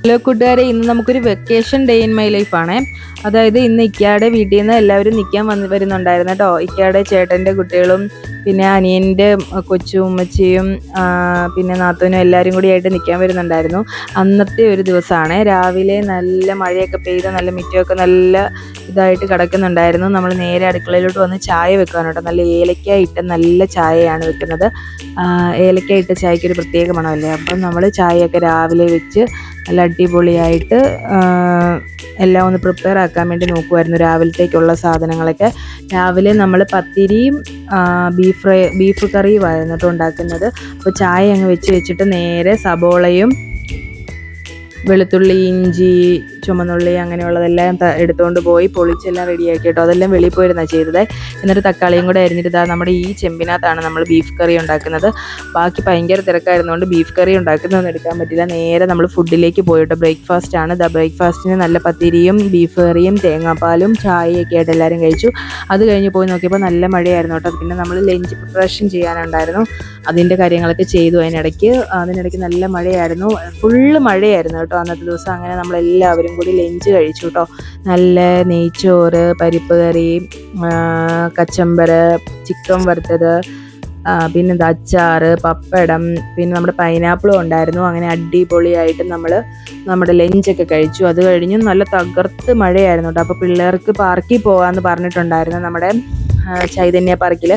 Hello കൂട്ടുകാരെ, ഇന്ന് നമുക്കൊരു vacation day in my life ആണേ. അതായത് ഇന്ന് ഇക്കയുടെ വീട്ടിൽ നിന്ന് എല്ലാവരും നിൽക്കാൻ വരുന്നുണ്ടായിരുന്നു കേട്ടോ. ഇക്കയുടെ ചേട്ടൻ്റെ കുട്ടികളും പിന്നെ അനിയൻ്റെ കൊച്ചും ഉമ്മച്ചിയും പിന്നെ നാത്തൂനും എല്ലാവരും കൂടി ആയിട്ട് നിൽക്കാൻ വരുന്നുണ്ടായിരുന്നു. അന്നത്തെ ഒരു ദിവസമാണ്. രാവിലെ നല്ല മഴയൊക്കെ പെയ്ത് നല്ല മിറ്റമൊക്കെ നല്ല ഇതായിട്ട് കിടക്കുന്നുണ്ടായിരുന്നു. നമ്മൾ നേരെ അടുക്കളയിലോട്ട് വന്ന് ചായ വെക്കുകയാണ് കേട്ടോ. നല്ല ഏലക്ക ഇട്ട് നല്ല ചായയാണ് വെക്കുന്നത്. ഏലക്ക ഇട്ട ചായക്കൊരു പ്രത്യേക മണമല്ലേ. അപ്പം നമ്മൾ ചായയൊക്കെ രാവിലെ വെച്ച് നല്ല അടിപൊളിയായിട്ട് എല്ലാം ഒന്ന് പ്രിപ്പയർ ആക്കാൻ വേണ്ടി നോക്കുമായിരുന്നു. രാവിലത്തേക്കുള്ള സാധനങ്ങളൊക്കെ രാവിലെ നമ്മൾ പത്തിരിയും ബീഫ് കറിയുമായിരുന്നു കേട്ടോ ഉണ്ടാക്കുന്നത്. അപ്പോൾ ചായ അങ്ങ് വെച്ചിട്ട് നേരെ സബോളയും വെളുത്തുള്ളി, ഇഞ്ചി, ചുമന്നുള്ളി അങ്ങനെയുള്ളതെല്ലാം എടുത്തുകൊണ്ട് പോയി പൊളിച്ചെല്ലാം റെഡിയാക്കി കേട്ടോ. അതെല്ലാം വെളിയിൽ പോയിരുന്നാണ് ചെയ്തത്. എന്നിട്ട് തക്കാളിയും കൂടെ അരിഞ്ഞിട്ട് നമ്മുടെ ഈ ചെമ്പിനകത്താണ് നമ്മൾ ബീഫ് കറി ഉണ്ടാക്കുന്നത്. ബാക്കി ഭയങ്കര തിരക്കായിരുന്നുകൊണ്ട് ബീഫ് കറി ഉണ്ടാക്കുന്നതൊന്നും എടുക്കാൻ പറ്റില്ല. നേരെ നമ്മൾ ഫുഡിലേക്ക് പോയിട്ടോ. ബ്രേക്ക്ഫാസ്റ്റ് ആണ്. ബ്രേക്ക്ഫാസ്റ്റിന് നല്ല പത്തിരിയും ബീഫ് കറിയും തേങ്ങാപ്പാലും ചായയൊക്കെ ആയിട്ട് എല്ലാവരും കഴിച്ചു. അത് കഴിഞ്ഞ് പോയി നോക്കിയപ്പോൾ നല്ല മഴയായിരുന്നു കേട്ടോ. പിന്നെ നമ്മൾ ലഞ്ച് പ്രിപ്പറേഷൻ ചെയ്യാനുണ്ടായിരുന്നു. അതിൻ്റെ കാര്യങ്ങളൊക്കെ ചെയ്തു. അതിനിടയ്ക്ക് നല്ല മഴയായിരുന്നു. ഫുള്ള് മഴയായിരുന്നു കേട്ടോ അന്നത്തെ ദിവസം. അങ്ങനെ നമ്മളെല്ലാവരും കൂടി ലഞ്ച് കഴിച്ചു കേട്ടോ. നല്ല നെയ്ച്ചോറ്, പരിപ്പ് കറി, കച്ചമ്പർ, ചിക്കൻ വറുത്തത്, പിന്നെ അച്ചാറ്, പപ്പടം, പിന്നെ നമ്മുടെ പൈനാപ്പിളും ഉണ്ടായിരുന്നു. അങ്ങനെ അടിപൊളിയായിട്ട് നമ്മുടെ ലഞ്ചൊക്കെ കഴിച്ചു. അത് കഴിഞ്ഞ് നല്ല തകർത്ത് മഴയായിരുന്നു കേട്ടോ. അപ്പോൾ പിള്ളേർക്ക് പാർക്കിൽ പോകാമെന്ന് പറഞ്ഞിട്ടുണ്ടായിരുന്നു, നമ്മുടെ ചൈതന്യ പാർക്കിൽ.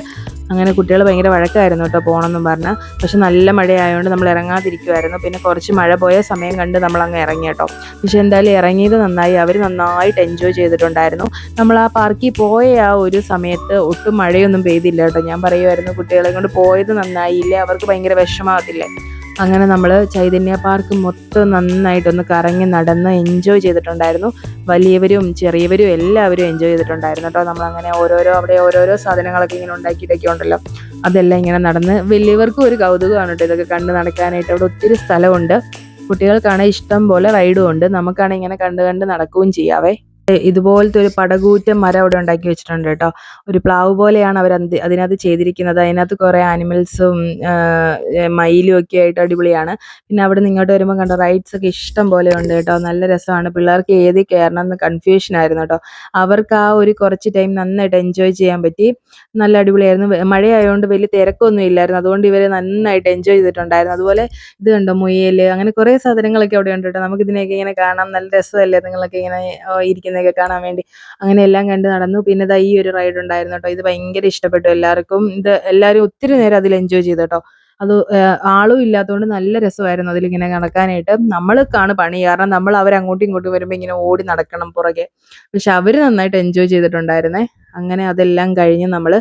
അങ്ങനെ കുട്ടികൾ ഭയങ്കര വഴക്കായിരുന്നു കേട്ടോ പോകണമെന്നും പറഞ്ഞ്. പക്ഷെ നല്ല മഴയായതുകൊണ്ട് നമ്മൾ ഇറങ്ങാതിരിക്കുമായിരുന്നു. പിന്നെ കുറച്ച് മഴ പോയ സമയം കണ്ട് നമ്മളങ്ങ് ഇറങ്ങി കേട്ടോ. പക്ഷെ എന്തായാലും ഇറങ്ങിയത് നന്നായി. അവർ നന്നായിട്ട് എൻജോയ് ചെയ്തിട്ടുണ്ടായിരുന്നു. നമ്മൾ ആ പാർക്കിൽ പോയ ആ ഒരു സമയത്ത് ഒട്ടും മഴയൊന്നും പെയ്തില്ല കേട്ടോ. ഞാൻ പറയുമായിരുന്നു കുട്ടികളെ കൊണ്ട് പോയത് നന്നായില്ലേ, അവർക്ക് ഭയങ്കര വിഷമാകത്തില്ലേ. അങ്ങനെ നമ്മൾ ചൈതന്യ പാർക്ക് മൊത്തം നന്നായിട്ടൊന്ന് കറങ്ങി നടന്ന് എൻജോയ് ചെയ്തിട്ടുണ്ടായിരുന്നു. വലിയവരും ചെറിയവരും എല്ലാവരും എൻജോയ് ചെയ്തിട്ടുണ്ടായിരുന്നു കേട്ടോ. നമ്മളങ്ങനെ അവിടെ ഓരോരോ സാധനങ്ങളൊക്കെ ഇങ്ങനെ ഉണ്ടാക്കിയിട്ടൊക്കെ ഉണ്ടല്ലോ, അതെല്ലാം ഇങ്ങനെ നടന്ന് വലിയവർക്കും ഒരു കൗതുകമാണ് കേട്ടോ ഇതൊക്കെ കണ്ട് നടക്കാനായിട്ട്. അവിടെ ഒത്തിരി സ്ഥലമുണ്ട്. കുട്ടികൾക്കാണെങ്കിൽ ഇഷ്ടം പോലെ റൈഡും ഉണ്ട്. നമുക്കാണെങ്കിൽ ഇങ്ങനെ കണ്ട് നടക്കുകയും ചെയ്യാവേ. ഇതുപോലത്തെ ഒരു പടകൂറ്റം മരം അവിടെ ഉണ്ടാക്കി വെച്ചിട്ടുണ്ട് കേട്ടോ. ഒരു പ്ലാവ് പോലെയാണ് അവർ അതിനകത്ത് ചെയ്തിരിക്കുന്നത്. അതിനകത്ത് കുറേ ആനിമൽസും മയിലും ഒക്കെ ആയിട്ട് അടിപൊളിയാണ്. പിന്നെ അവിടെ നിന്ന് ഇങ്ങോട്ട് വരുമ്പോൾ കണ്ട റൈഡ്സ് ഒക്കെ ഇഷ്ടം പോലെ ഉണ്ട് കേട്ടോ. നല്ല രസമാണ്. പിള്ളേർക്ക് ഏത് കയറണം എന്ന് കൺഫ്യൂഷൻ ആയിരുന്നു കേട്ടോ. അവർക്ക് ആ ഒരു കുറച്ച് ടൈം നന്നായിട്ട് എൻജോയ് ചെയ്യാൻ പറ്റി. നല്ല അടിപൊളിയായിരുന്നു. മഴയായതുകൊണ്ട് വലിയ തിരക്കൊന്നും ഇല്ലായിരുന്നു. അതുകൊണ്ട് ഇവർ നന്നായിട്ട് എൻജോയ് ചെയ്തിട്ടുണ്ടായിരുന്നു. അതുപോലെ ഇത് കണ്ടോ, മുയൽ, അങ്ങനെ കുറേ സാധനങ്ങളൊക്കെ അവിടെ ഉണ്ട് കേട്ടോ. നമുക്ക് ഇതിനെയൊക്കെ ഇങ്ങനെ കാണാം. നല്ല രസമല്ലേ നിങ്ങളൊക്കെ ഇങ്ങനെ ഇരിക്കുന്നതൊക്കെ കാണാൻ വേണ്ടി. അങ്ങനെ എല്ലാം കണ്ട് നടന്നു. പിന്നെ ഈ ഒരു റൈഡ് ഉണ്ടായിരുന്നു കേട്ടോ. ഇത് ഭയങ്കര ഇഷ്ടപ്പെട്ടു എല്ലാവർക്കും. എല്ലാവരും ഒത്തിരി നേരം അതിൽ എൻജോയ് ചെയ്തു കേട്ടോ. അത് ആളും ഇല്ലാത്തതുകൊണ്ട് നല്ല രസമായിരുന്നു അതിലിങ്ങനെ നടക്കാനായിട്ട്. നമ്മൾക്കാണ് പണി, കാരണം നമ്മൾ അവരങ്ങോട്ടും ഇങ്ങോട്ടും വരുമ്പോൾ ഇങ്ങനെ ഓടി നടക്കണം പുറകെ. പക്ഷെ അവർ നന്നായിട്ട് എൻജോയ് ചെയ്തിട്ടുണ്ടായിരുന്നേ. അങ്ങനെ അതെല്ലാം കഴിഞ്ഞ് നമ്മൾ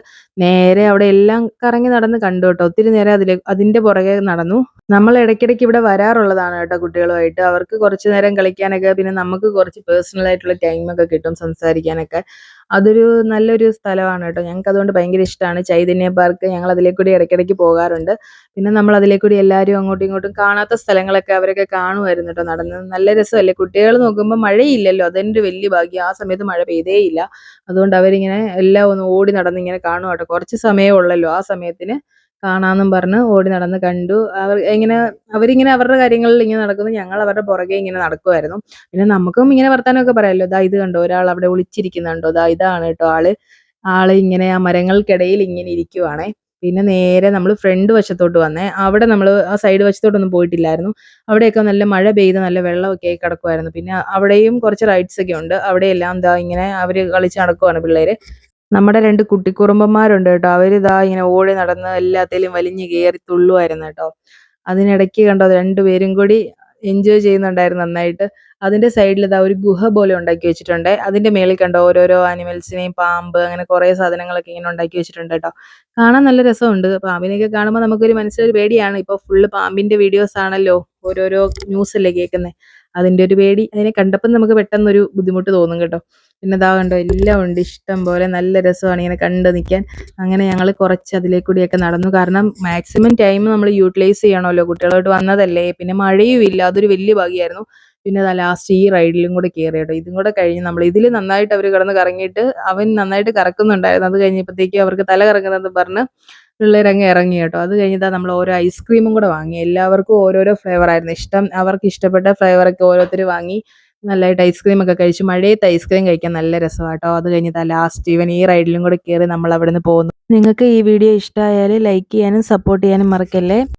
നേരെ അവിടെ എല്ലാം കറങ്ങി നടന്ന് കണ്ടു കേട്ടോ. ഒത്തിരി നേരം അതിൻ്റെ പുറകെ നടന്നു. നമ്മൾ ഇടയ്ക്കിടയ്ക്ക് ഇവിടെ വരാറുള്ളതാണ് കേട്ടോ കുട്ടികളുമായിട്ട്. അവർക്ക് കുറച്ച് നേരം കളിക്കാനൊക്കെ, പിന്നെ നമുക്ക് കുറച്ച് പേഴ്സണൽ ആയിട്ടുള്ള ടൈമൊക്കെ കിട്ടും സംസാരിക്കാനൊക്കെ. അതൊരു നല്ലൊരു സ്ഥലമാണ് കേട്ടോ. ഞങ്ങൾക്ക് അതുകൊണ്ട് ഭയങ്കര ഇഷ്ടമാണ് ചൈതന്യ പാർക്ക്. ഞങ്ങൾ അതിലേക്കൂടി ഇടയ്ക്കിടയ്ക്ക് പോകാറുണ്ട്. പിന്നെ നമ്മൾ അതിലേക്കൂടി എല്ലാവരും അങ്ങോട്ടും ഇങ്ങോട്ടും കാണാത്ത സ്ഥലങ്ങളൊക്കെ അവരൊക്കെ കാണുമായിരുന്നു കേട്ടോ നടന്ന്. നല്ല രസമല്ലേ. കുട്ടികൾ നോക്കുമ്പോൾ മഴയില്ലല്ലോ, അതെൻ്റെ വലിയ ഭാഗ്യം. ആ സമയത്ത് മഴ പെയ്തേയില്ല. അതുകൊണ്ട് അവരിങ്ങനെ എല്ലാം ഒന്ന് ഓടി നടന്ന് ഇങ്ങനെ കാണും കേട്ടോ. കുറച്ച് സമയമേ ഉള്ളല്ലോ ആ സമയത്തിന് കാണാമെന്നും പറഞ്ഞ് ഓടി നടന്ന് കണ്ടു. അവരിങ്ങനെ അവരുടെ കാര്യങ്ങളിൽ ഇങ്ങനെ നടക്കുന്നു. ഞങ്ങൾ അവരുടെ പുറകെ ഇങ്ങനെ നടക്കുമായിരുന്നു. പിന്നെ നമുക്കും ഇങ്ങനെ വർത്താനമൊക്കെ പറയാമല്ലോ. ഇത് കണ്ടോ, ഒരാൾ അവിടെ ഒളിച്ചിരിക്കുന്നുണ്ടോ, ഇതാണ് കേട്ടോ ആള് ഇങ്ങനെ ആ മരങ്ങൾക്കിടയിൽ ഇങ്ങനെ ഇരിക്കുവാണേ. പിന്നെ നേരെ നമ്മൾ ഫ്രണ്ട് വശത്തോട്ട് വന്നേ. അവിടെ നമ്മൾ ആ സൈഡ് വശത്തോട്ടൊന്നും പോയിട്ടില്ലായിരുന്നു. അവിടെയൊക്കെ നല്ല മഴ പെയ്ത് നല്ല വെള്ളമൊക്കെ ആയി കിടക്കുമായിരുന്നു. പിന്നെ അവിടെയും കുറച്ച് റൈഡ്സ് ഒക്കെ ഉണ്ട്. അവിടെയെല്ലാം ഇങ്ങനെ അവർ കളിച്ച് നടക്കുവാണ് പിള്ളേര്. നമ്മുടെ 2 കുട്ടിക്കുറുമ്പന്മാരുണ്ട് കേട്ടോ. ഇങ്ങനെ ഓടി നടന്ന് എല്ലാത്തിലും വലിഞ്ഞു കയറി തുള്ളുമായിരുന്നു കേട്ടോ. അതിനിടയ്ക്ക് കണ്ടോ 2 പേരും കൂടി എൻജോയ് ചെയ്യുന്നുണ്ടായിരുന്നു നന്നായിട്ട്. അതിന്റെ സൈഡിൽ ഒരു ഗുഹ പോലെ ഉണ്ടാക്കി വെച്ചിട്ടുണ്ട്. അതിന്റെ മേളിൽ കണ്ടോ ഓരോരോ ആനിമൽസിനെയും, പാമ്പ്, അങ്ങനെ കുറേ സാധനങ്ങളൊക്കെ ഇങ്ങനെ ഉണ്ടാക്കി വെച്ചിട്ടുണ്ട് കേട്ടോ. കാണാൻ നല്ല രസമുണ്ട്. പാമ്പിനെയൊക്കെ കാണുമ്പോൾ നമുക്കൊരു മനസ്സിലൊരു പേടിയാണ്. ഇപ്പോൾ ഫുള്ള് പാമ്പിന്റെ വീഡിയോസ് ആണല്ലോ, ഓരോരോ ന്യൂസല്ലേ കേൾക്കുന്നത്. അതിന്റെ ഒരു പേടി. അതിനെ കണ്ടപ്പോൾ നമുക്ക് പെട്ടെന്നൊരു ബുദ്ധിമുട്ട് തോന്നും കേട്ടോ. പിന്നെ കണ്ടോ എല്ലാം ഉണ്ട് ഇഷ്ടം പോലെ. നല്ല രസമാണ് ഇങ്ങനെ കണ്ടു നിൽക്കാൻ. അങ്ങനെ ഞങ്ങൾ കുറച്ച് അതിലേക്കൂടിയൊക്കെ നടന്നു. കാരണം മാക്സിമം ടൈം നമ്മൾ യൂട്ടിലൈസ് ചെയ്യണമല്ലോ, കുട്ടികളോട്ട് വന്നതല്ലേ. പിന്നെ മഴയും ഇല്ല, അതൊരു വലിയ ഭാഗ്യമായിരുന്നു. പിന്നെ ലാസ്റ്റ് ഈ റൈഡിലും കൂടെ കയറി കേട്ടോ. ഇതും കൂടെ കഴിഞ്ഞ് നമ്മൾ ഇതിൽ നന്നായിട്ട് അവർ കിടന്ന് കറങ്ങിയിട്ട് അവൻ നന്നായിട്ട് കറക്കുന്നുണ്ടായിരുന്നു. അത് കഴിഞ്ഞപ്പോഴത്തേക്കും അവർക്ക് തല കറങ്ങുന്നത് പറഞ്ഞ് പിള്ളേരങ്ങ് ഇറങ്ങി കേട്ടോ. അത് കഴിഞ്ഞിട്ടാ നമ്മൾ ഓരോ ഐസ്ക്രീമും കൂടെ വാങ്ങി. എല്ലാവർക്കും ഓരോരോ ഫ്ലേവറായിരുന്നു ഇഷ്ടം. അവർക്ക് ഇഷ്ടപ്പെട്ട ഫ്ലേവറൊക്കെ ഓരോരുത്തർ വാങ്ങി. നല്ലതായിട്ട് ഐസ്ക്രീമൊക്കെ കഴിച്ചു. മഴയത്ത് ഐസ്ക്രീം കഴിക്കാൻ നല്ല രസമാട്ടോ. അത് കഴിഞ്ഞിട്ടാ ലാസ്റ്റ് ഇവൻ ഈ റൈഡിലും കൂടെ കയറി നമ്മൾ അവിടുന്ന് പോകുന്നു. നിങ്ങൾക്ക് ഈ വീഡിയോ ഇഷ്ടമായാൽ ലൈക്ക് ചെയ്യാനും സപ്പോർട്ട് ചെയ്യാനും മറക്കല്ലേ.